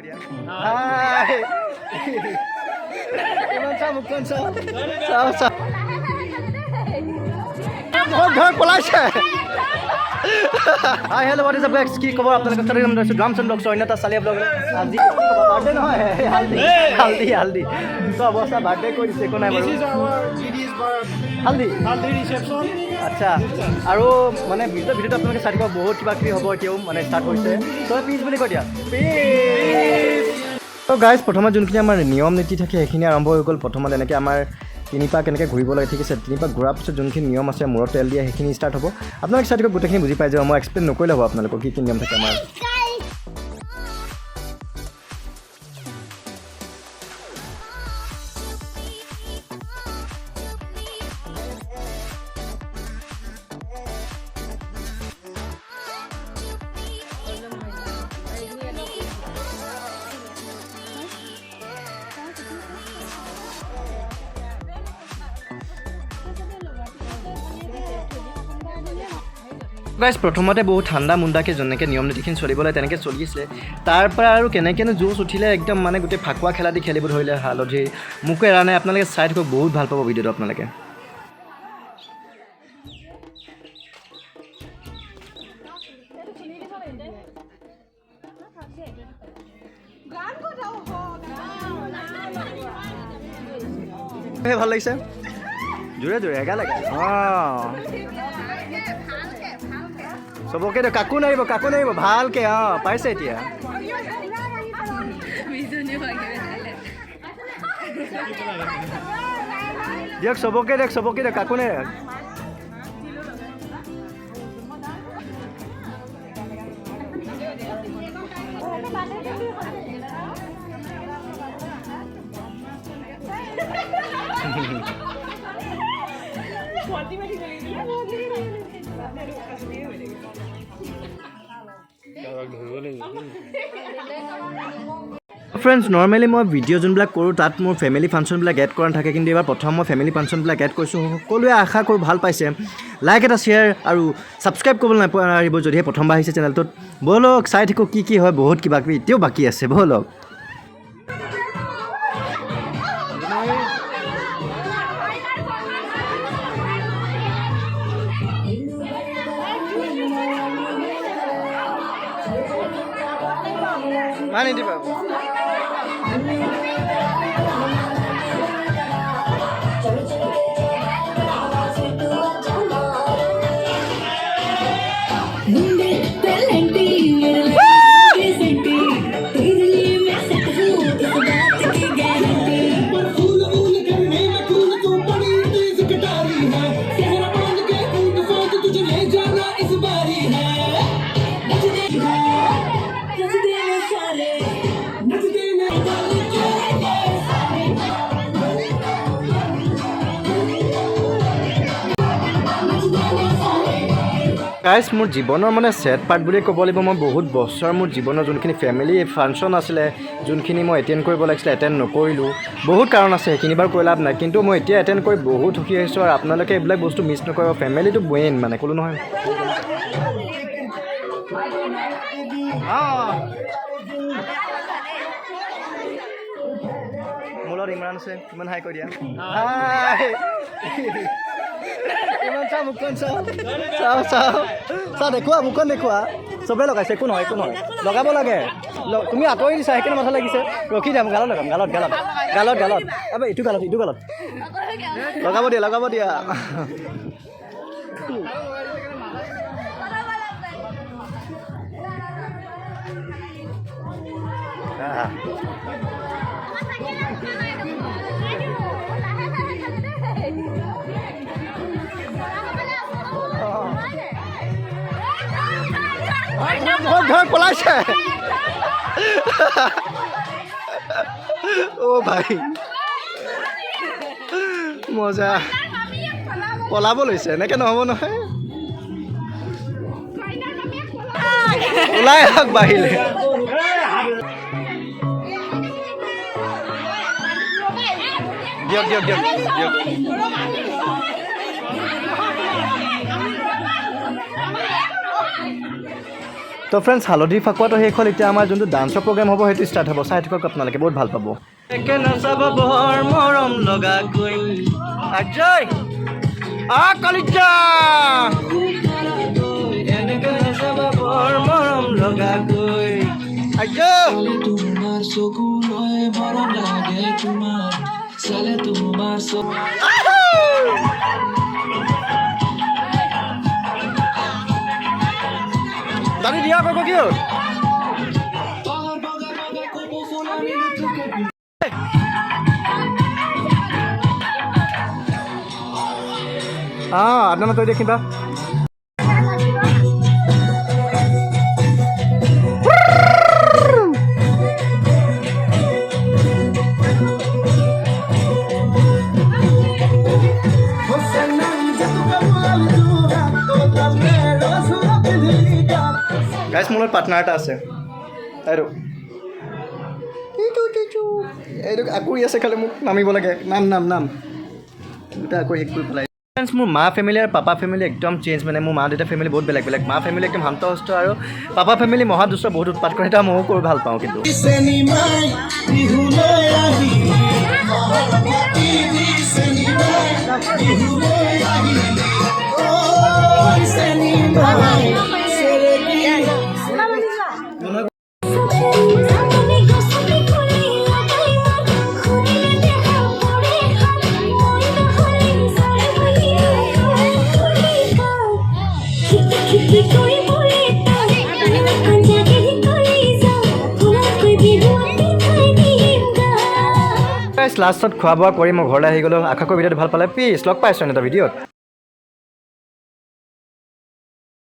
কৈ দিয়া হাই ইমান চাহ মুখখন চাওঁ চাওঁ চাওঁ ঘৰ পলাইছে hi hello' what is up guys কি খবৰ আপোনালোকে ড্ৰামছ এণ্ড ব্লগছ অন্য এটা চালিয়া ব্লগ আজি বাৰ্থডে নহয় হালদি হালদি হালদি তো অৱস্থা বাৰ্থডে কৰি দিছে একো নাই বাৰু হালদি হালদি ৰিচেপশ্যন আচ্ছা আৰু মানে ভিডিঅ'টো আপোনালোকে চাই দিব বহুত কিবা কিবি হ'ব এতিয়াও মানে ষ্টাৰ্ট হৈছে তো প্লিজ বুলি কৈ দিয়া প্লিজ তো গাইজ প্ৰথমে যোনখিনি আমাৰ নিয়ম নীতি থাকে সেইখিনি আৰম্ভ হৈ গ'ল প্ৰথমত এনেকৈ আমাৰ তিনিপাক কেনেকৈ ঘূৰিব লাগে ঠিক আছে তিনিপাক ঘূৰাৰ পিছত যোনখিনি নিয়ম আছে মূৰত তেল দিয়া সেইখিনি ষ্টাৰ্ট হ'ব আপোনালোকে চাই দিব গোটেইখিনি বুজি পাই যাব মই এক্সপ্লেইন নকৰিলে হ'ব আপোনালোকৰ কি কি নিয়ম থাকে আমাৰ গাইজ প্ৰথমতে বহুত ঠাণ্ডা মুণ্ডাকৈ যেনেকৈ নিয়ম নীতিখিনি চলিব লাগে তেনেকৈ চলি আছিলে তাৰপৰা আৰু কেনেকৈনো জোচ উঠিলে একদম মানে গোটেই ফাকুৱা খেলা দি খেলিব ধৰিলে হালধি মোকো এৰা নাই আপোনালোকে চাই থাকক বহুত ভাল পাব ভিডিঅ'টো আপোনালোকে ভাল লাগিছে জোৰে জোৰে এগা লাগে অঁ চবকে কাকো নাৰিব ভালকৈ অঁ পাইছে এতিয়া দিয়ক চবকে দিয়ক কাকো নাই ফ্ৰেণ্ডছ নৰ্মেলি মই ভিডিঅ' যোনবিলাক কৰোঁ তাত মোৰ ফেমিলি ফাংচনবিলাক এড কৰা থাকে কিন্তু এইবাৰ প্ৰথম মই ফেমিলি ফাংচনবিলাক এড কৰিছোঁ সকলোৱে আশা কৰোঁ ভাল পাইছে লাইক এটা শ্বেয়াৰ আৰু ছাবস্ক্ৰাইব কৰিবলৈ নাপাহৰিব যদিহে প্ৰথমবাৰ আহিছে চেনেলটোত ব'লক চাই থাকোঁ কি হয় বহুত কিবা কিবি এতিয়াও বাকী আছে ব'লক মানি দিবা গাইজ মোৰ জীৱনৰ মানে ছেড পাৰ্ট বুলি ক'ব লাগিব মই বহুত বছৰ মোৰ জীৱনৰ যোনখিনি ফেমিলি ফাংচন আছিলে যোনখিনি মই এটেণ্ড কৰিব লাগিছিলে এটেণ্ড নকৰিলোঁ বহুত কাৰণ আছে সেইখিনি বাৰু কৈ লাভ নাই কিন্তু মই এতিয়া এটেণ্ড কৰি বহুত সুখী হৈছোঁ আৰু আপোনালোকে এইবিলাক বস্তু মিছ নকৰিব ফেমিলিটো মেইন মানে ক'লোঁ নহয় মোৰ লগত ইমৰান আছে ইমান হাই কৈ দিয়া হাই ইমান চাহ মুখখন চাওঁ দেখুৱা মুখখন দেখুৱা চবেই লগাইছে একো নহয় লগাব লাগে তুমি আঁতৰি দিছা সেইকাৰণে মাথা লাগিছে ৰখি যাম গালত লগাম গালত এইটো গালত লগাব দিয়া ঘৰ পলাইছে অ' ভাই মজা পলাব লৈছে এনেকৈ নহ'ব নহয় ওলাই আহক বাহিৰে দিয়ক তো ফ্ৰেণ্ডছ হালধি ফাকুৱাটো শেষ হ'ল এতিয়া আমাৰ যোনটো ডান্সৰ প্ৰগ্ৰেম হ'ব সেইটো ষ্টাৰ্ট হ'ব চাই থাকক আপোনালোকে বহুত ভাল পাব একে নচাব বৰ মৰম লগাকৈ আজয় কলিজা এনেকে নচাব বৰ মৰম লগাকৈ আজয় তোমাৰ চকুলৈ মৰম লাগে তোমাৰ চালে তোমাৰ চকু দাদি দিয়া কক কি হ'ল আপনাৰ তৈৰি কিবা গাইজ মোৰ লগত পাৰ্টনাৰ এটা আছে আৰু এইটো আকুৰি আছে খালি মোক নামিব লাগে নাম দুটা আকৌ শেষ কৰি পেলাই ফ্ৰেণ্ডছ মোৰ মা ফেমিলি আৰু পাপা ফেমিলি একদম চেঞ্জ মানে মোৰ মা দেউতা ফেমিলি বহুত বেলেগ বেলেগ মা ফেমিলি একদম শান্ত সুস্থ আৰু পাপা ফেমিলি মহা দুষ্ট বহুত উৎপাত কৰে এটা ময়ো কৰি ভাল পাওঁ কিন্তু লাষ্টত খোৱা বোৱা কৰি মই ঘৰলৈ আহি গ'লোঁ আশা কৰি ভিডিঅ'টো ভাল পালে প্লিজ লগ পাইছোঁ এটা ভিডিঅ'ত